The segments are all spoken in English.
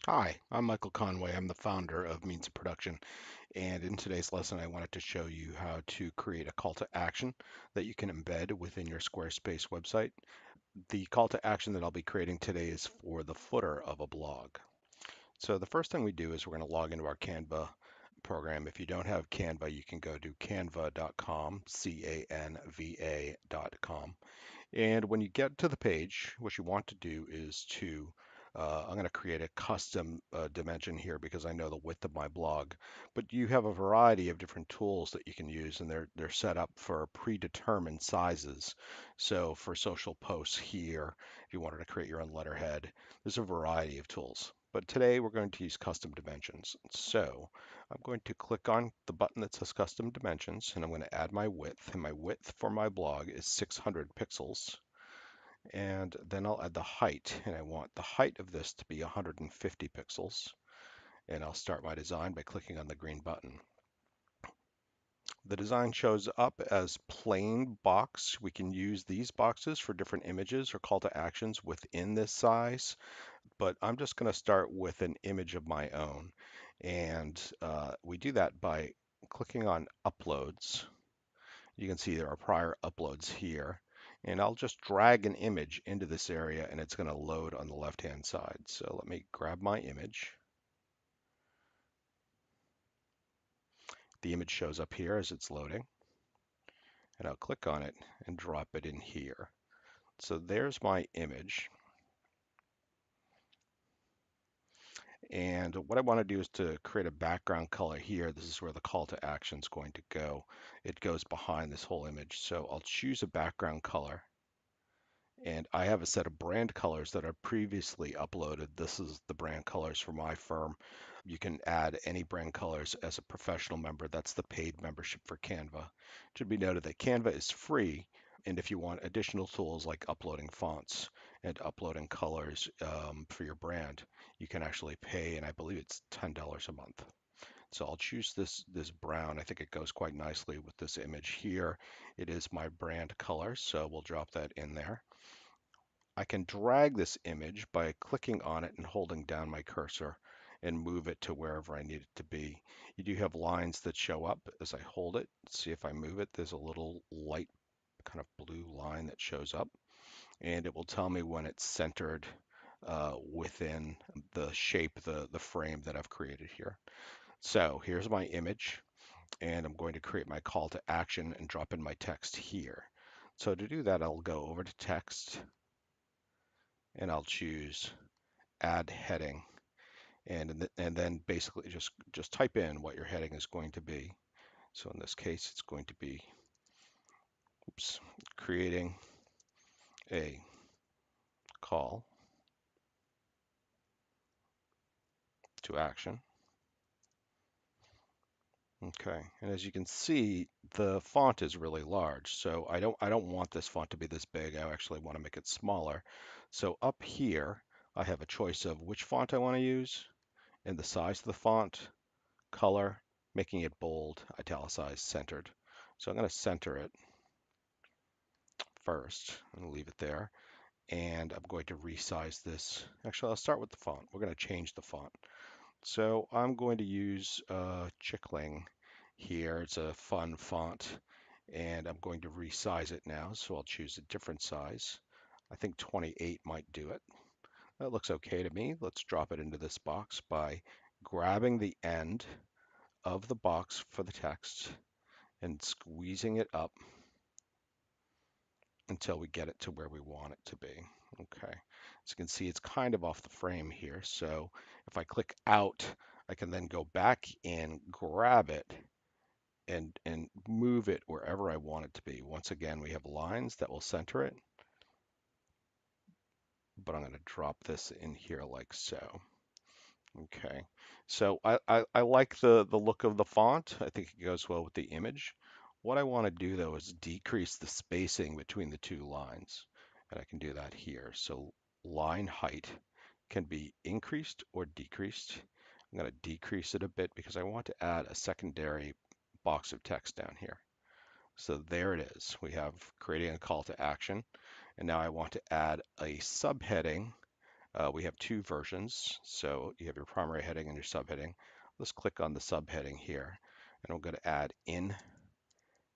Hi, I'm Michael Conway. I'm the founder of Means of Production. And in today's lesson, I wanted to show you how to create a call to action that you can embed within your Squarespace website. The call to action that I'll be creating today is for the footer of a blog. So the first thing we do is we're going to log into our Canva program. If you don't have Canva, you can go to canva.com, canva.com. And when you get to the page, what you want to do is I'm going to create a custom dimension here because I know the width of my blog. But you have a variety of different tools that you can use, and they're set up for predetermined sizes. So for social posts here, if you wanted to create your own letterhead, there's a variety of tools. But today we're going to use custom dimensions. So I'm going to click on the button that says custom dimensions, and I'm going to add my width, and my width for my blog is 600 pixels. And then I'll add the height, and I want the height of this to be 150 pixels. And I'll start my design by clicking on the green button. The design shows up as plain box. We can use these boxes for different images or call to actions within this size, but I'm just going to start with an image of my own. And we do that by clicking on uploads. You can see there are prior uploads here. And I'll just drag an image into this area and it's going to load on the left-hand side. So let me grab my image. The image shows up here as it's loading. And I'll click on it and drop it in here. So there's my image. And what I want to do is to create a background color here. This is where the call to action is going to go. It goes behind this whole image. So I'll choose a background color. And I have a set of brand colors that are previously uploaded. This is the brand colors for my firm. You can add any brand colors as a professional member. That's the paid membership for Canva. It should be noted that Canva is free. And if you want additional tools like uploading fonts and uploading colors for your brand, you can actually pay, and I believe it's $10 a month. So I'll choose this brown. I think it goes quite nicely with this image here. It is my brand color, so we'll drop that in there. I can drag this image by clicking on it and holding down my cursor and move it to wherever I need it to be. You do have lines that show up as I hold it. See if I move it, there's a little light kind of blue line that shows up, and it will tell me when it's centered within the shape, the frame that I've created here. So here's my image, and I'm going to create my call to action and drop in my text here. So to do that, I'll go over to text and I'll choose add heading, and then basically just type in what your heading is going to be. So in this case, it's going to be, oops, creating a call to action. Okay, and as you can see, the font is really large, so I don't want this font to be this big. I actually want to make it smaller. So up here, I have a choice of which font I want to use and the size of the font, color, making it bold, italicized, centered. So I'm going to center it first and leave it there. And I'm going to resize this. Actually, I'll start with the font. We're going to change the font. So I'm going to use Chickling here. It's a fun font, and I'm going to resize it now. So I'll choose a different size. I think 28 might do it. That looks okay to me. Let's drop it into this box by grabbing the end of the box for the text and squeezing it up until we get it to where we want it to be. Okay, as you can see, it's kind of off the frame here. So if I click out, I can then go back in, grab it, and move it wherever I want it to be. Once again, we have lines that will center it, but I'm going to drop this in here like so. Okay, so I like the look of the font. I think it goes well with the image. What I want to do though is decrease the spacing between the two lines, and I can do that here. So line height can be increased or decreased. I'm going to decrease it a bit because I want to add a secondary box of text down here. So there it is. We have creating a call to action, and now I want to add a subheading We have two versions. So you have your primary heading and your subheading. Let's click on the subheading here, and I'm going to add in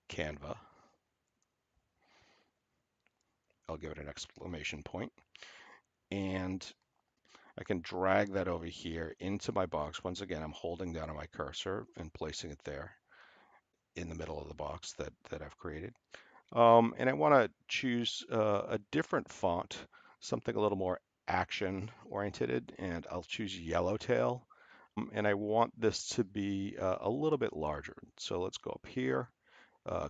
Canva. I'll give it an exclamation point, and I can drag that over here into my box. Once again, I'm holding down on my cursor and placing it there in the middle of the box that I've created. And I want to choose a different font, something a little more action oriented, and I'll choose Yellowtail. And I want this to be a little bit larger. So let's go up here,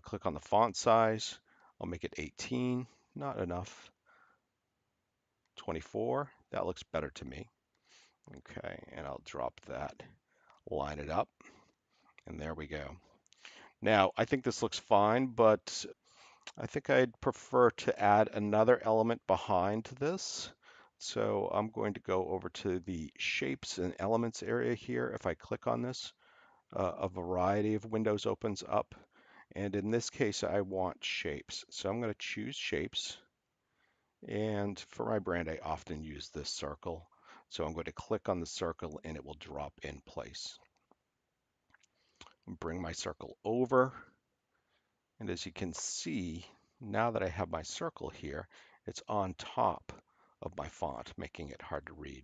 click on the font size. I'll make it 18, not enough. 24, that looks better to me. Okay, and I'll drop that, line it up, and there we go. Now, I think this looks fine, but I think I'd prefer to add another element behind this. So I'm going to go over to the Shapes and Elements area here. If I click on this, a variety of windows opens up. And in this case, I want shapes. So I'm going to choose shapes. And for my brand, I often use this circle. So I'm going to click on the circle and it will drop in place. Bring my circle over. And as you can see, now that I have my circle here, it's on top of my font, making it hard to read.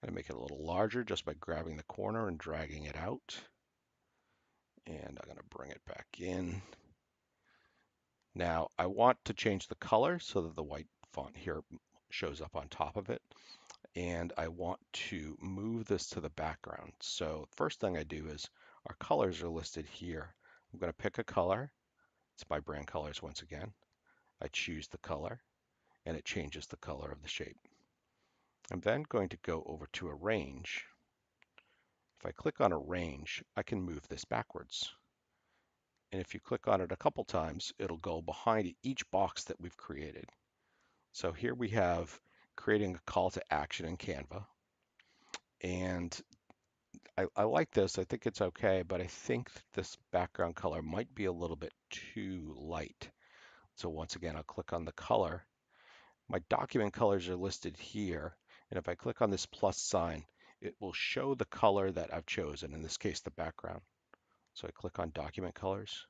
I'm going to make it a little larger just by grabbing the corner and dragging it out. And I'm going to bring it back in. Now I want to change the color so that the white font here shows up on top of it. And I want to move this to the background. So first thing I do is our colors are listed here. I'm going to pick a color. It's my brand colors once again. I choose the color and it changes the color of the shape. I'm then going to go over to Arrange. If I click on Arrange, I can move this backwards. And if you click on it a couple times, it'll go behind each box that we've created. So here we have creating a call to action in Canva. And I like this. I think it's okay, but I think that this background color might be a little bit too light. So once again, I'll click on the color. My document colors are listed here. And if I click on this plus sign, it will show the color that I've chosen, in this case, the background. So I click on document colors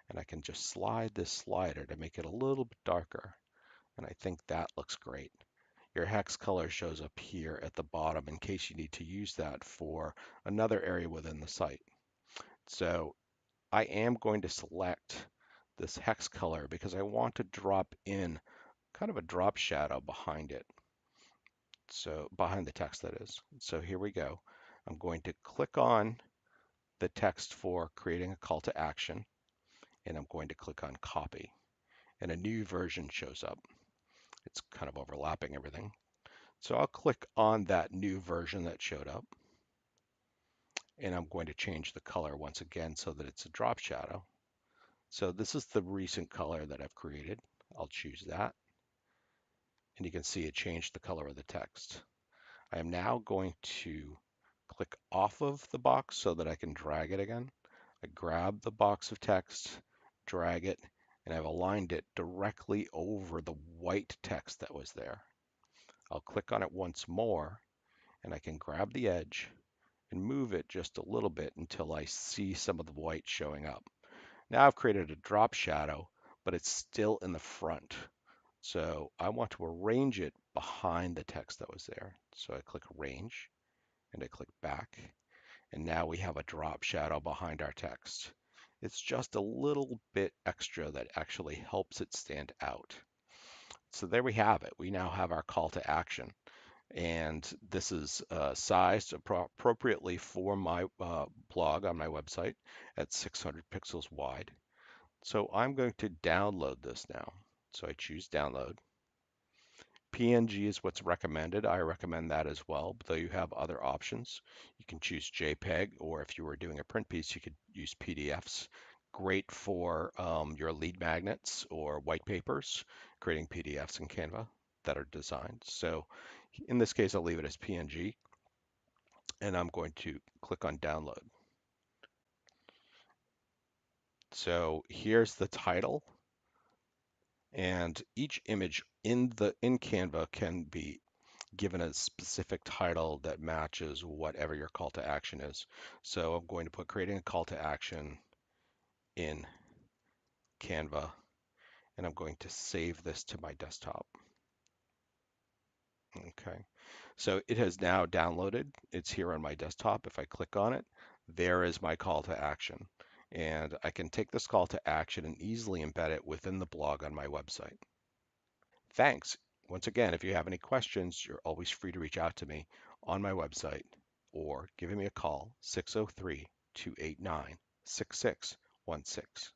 and I can just slide this slider to make it a little bit darker. And I think that looks great. Your hex color shows up here at the bottom in case you need to use that for another area within the site. So I am going to select this hex color because I want to drop in kind of a drop shadow behind it. So behind the text, that is. So here we go. I'm going to click on the text for creating a call to action, and I'm going to click on copy, and a new version shows up. It's kind of overlapping everything. So I'll click on that new version that showed up, and I'm going to change the color once again so that it's a drop shadow. So this is the recent color that I've created. I'll choose that, and you can see it changed the color of the text. I am now going to click off of the box so that I can drag it again. I grab the box of text, drag it, and I've aligned it directly over the white text that was there. I'll click on it once more, and I can grab the edge and move it just a little bit until I see some of the white showing up. Now I've created a drop shadow, but it's still in the front. So I want to arrange it behind the text that was there. So I click Arrange, and I click back, and now we have a drop shadow behind our text. It's just a little bit extra that actually helps it stand out. So there we have it. We now have our call to action, and this is sized appropriately for my blog on my website at 600 pixels wide. So I'm going to download this now. So I choose download. PNG is what's recommended. I recommend that as well, though you have other options. You can choose JPEG, or if you were doing a print piece, you could use PDFs. Great for your lead magnets or white papers, creating PDFs in Canva that are designed. So in this case, I'll leave it as PNG, and I'm going to click on download. So here's the title, and each image in Canva can be given a specific title that matches whatever your call to action is. So I'm going to put creating a call to action in Canva, and I'm going to save this to my desktop. Okay, so it has now downloaded. It's here on my desktop. If I click on it, there is my call to action. And I can take this call to action and easily embed it within the blog on my website. Thanks. Once again, if you have any questions, you're always free to reach out to me on my website or give me a call, 603 289 6616.